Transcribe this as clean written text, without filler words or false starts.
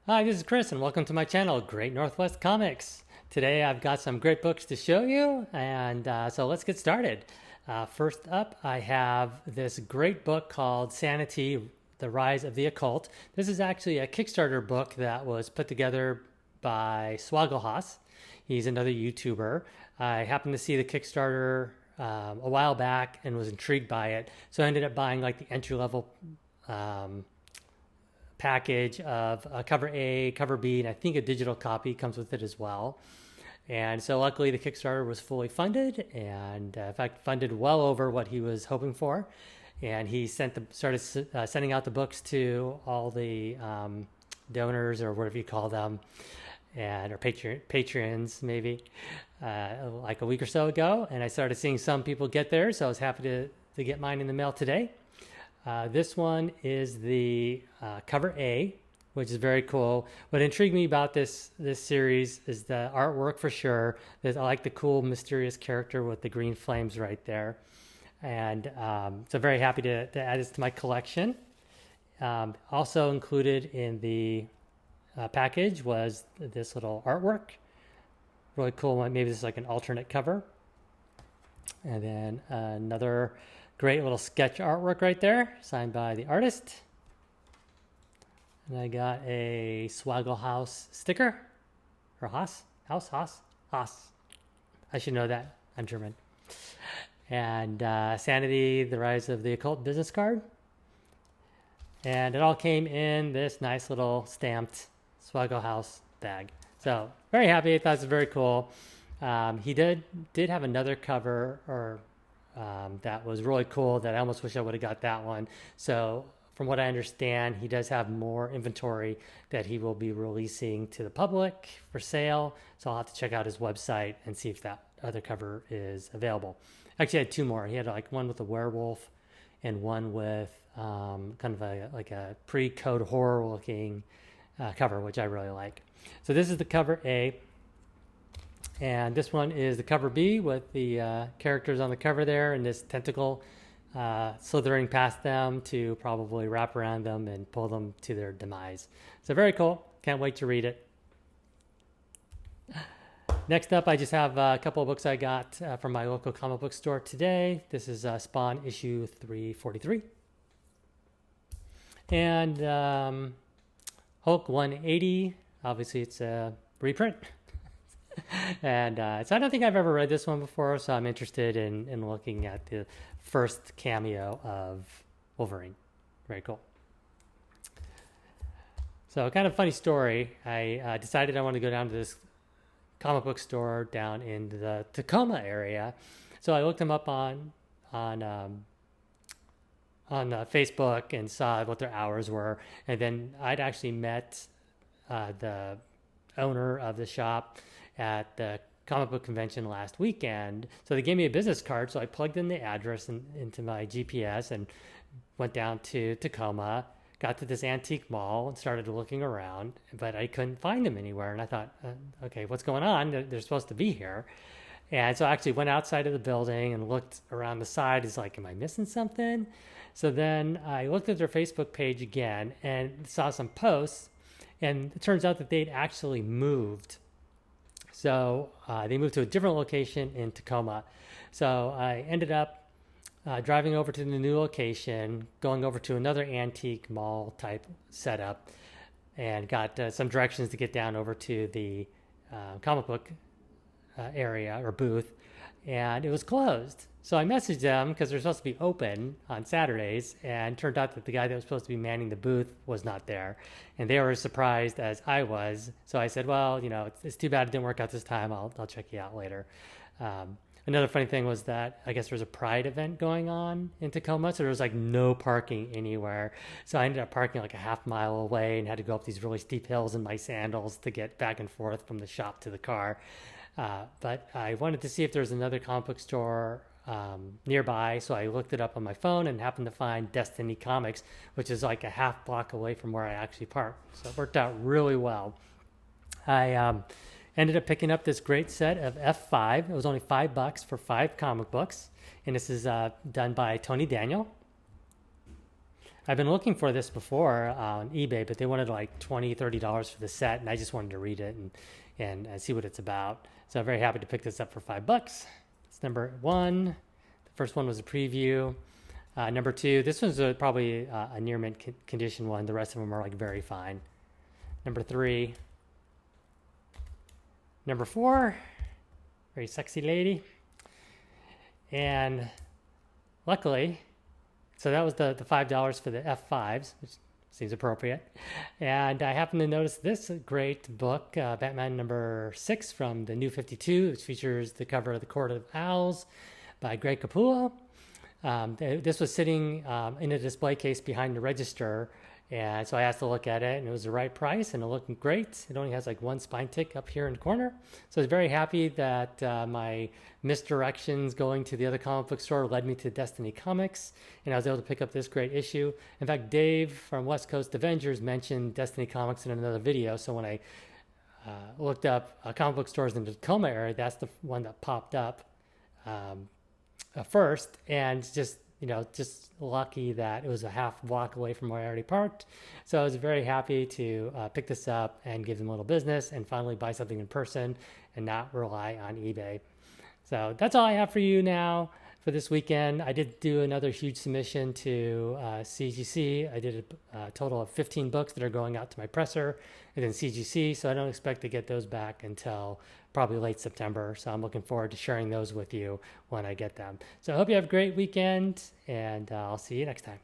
Hi, this is Chris, and welcome to my channel, Great Northwest Comics. Today I've got some great books to show you, and so let's get started. First up, I have this great book called Sanity, The Rise of the Occult. This is actually a Kickstarter book that was put together by Swagglehaus. He's another YouTuber. I happened to see the Kickstarter a while back and was intrigued by it, so I ended up buying like the entry-level package of cover A, cover B, and I think a digital copy comes with it as well. And so luckily the Kickstarter was fully funded, and in fact funded well over what he was hoping for. And he started sending out the books to all the donors, or whatever you call them, or patrons maybe, like a week or so ago. And I started seeing some people get theirs, so I was happy to get mine in the mail today. This one is the cover A, which is very cool. What intrigued me about this series is the artwork for sure. I like the cool, mysterious character with the green flames right there. And so very happy to add this to my collection. Also included in the package was this little artwork. Really cool one. Maybe this is like an alternate cover. And then another great little sketch artwork right there, signed by the artist. And I got a Swagglehaus sticker, or Haas. I should know that. I'm German. And Sanity, The Rise of the Occult business card. And it all came in this nice little stamped Swagglehaus bag. So very happy. I thought it was very cool. He did have another cover, or that was really cool, that I almost wish I would have got that one. So from what I understand, he does have more inventory that he will be releasing to the public for sale. So I'll have to check out his website and see if that other cover is available. Actually, I had two more. He had like one with a werewolf and one with kind of a pre-code horror looking cover, which I really like. So this is the cover A. And this one is the cover B with the characters on the cover there, and this tentacle slithering past them to probably wrap around them and pull them to their demise. So very cool. Can't wait to read it. Next up, I just have a couple of books I got from my local comic book store today. This is Spawn issue 343. And Hulk 180. Obviously, it's a reprint. And so I don't think I've ever read this one before, so I'm interested in looking at the first cameo of Wolverine. Very cool. So kind of funny story. I decided I wanted to go down to this comic book store down in the Tacoma area. So I looked them up on Facebook and saw what their hours were. And then I'd actually met the owner of the shop at the comic book convention last weekend. So they gave me a business card, so I plugged in the address into my GPS and went down to Tacoma, got to this antique mall and started looking around, but I couldn't find them anywhere. And I thought, okay, what's going on? They're supposed to be here. And so I actually went outside of the building and looked around the side. It's like, am I missing something? So then I looked at their Facebook page again and saw some posts, and it turns out that they'd actually moved. So they moved to a different location in Tacoma. So I ended up driving over to the new location, going over to another antique mall type setup, and got some directions to get down over to the comic book area or booth, and it was closed. So I messaged them because they're supposed to be open on Saturdays, and turned out that the guy that was supposed to be manning the booth was not there, and they were as surprised as I was. So I said, well, you know, it's too bad it didn't work out this time. I'll check you out later. Another funny thing was that I guess there was a Pride event going on in Tacoma, so there was like no parking anywhere. So I ended up parking like a half mile away and had to go up these really steep hills in my sandals to get back and forth from the shop to the car. But I wanted to see if there was another comic book store nearby, so I looked it up on my phone and happened to find Destiny Comics, which is like a half block away from where I actually parked. So it worked out really well. I ended up picking up this great set of F5. It was only $5 for 5 comic books, and this is done by Tony Daniel. I've been looking for this before on eBay, but they wanted like $20, $30 for the set, and I just wanted to read it and see what it's about. So I'm very happy to pick this up for $5. It's number 1. The first one was a preview. Number 2, this one's probably a near mint condition one. The rest of them are like very fine. Number 3. Number 4, very sexy lady. And luckily, so that was the $5 for the F5s, which seems appropriate. And I happened to notice this great book, Batman number 6 from the New 52, which features the cover of The Court of Owls by Greg Capullo. This was sitting in a display case behind the register, and so I asked to look at it, and it was the right price, and it looked great. It only has like one spine tick up here in the corner. So I was very happy that my misdirections going to the other comic book store led me to Destiny Comics, and I was able to pick up this great issue. In fact, Dave from West Coast Avengers mentioned Destiny Comics in another video, so when I looked up comic book stores in the Tacoma area, that's the one that popped up first, and just lucky that it was a half block away from where I already parked. So I was very happy to pick this up and give them a little business and finally buy something in person and not rely on eBay. So that's all I have for you now for this weekend. I did do another huge submission to CGC. I did a total of 15 books that are going out to my presser and then CGC, so I don't expect to get those back until probably late September. So I'm looking forward to sharing those with you when I get them. So I hope you have a great weekend, and I'll see you next time.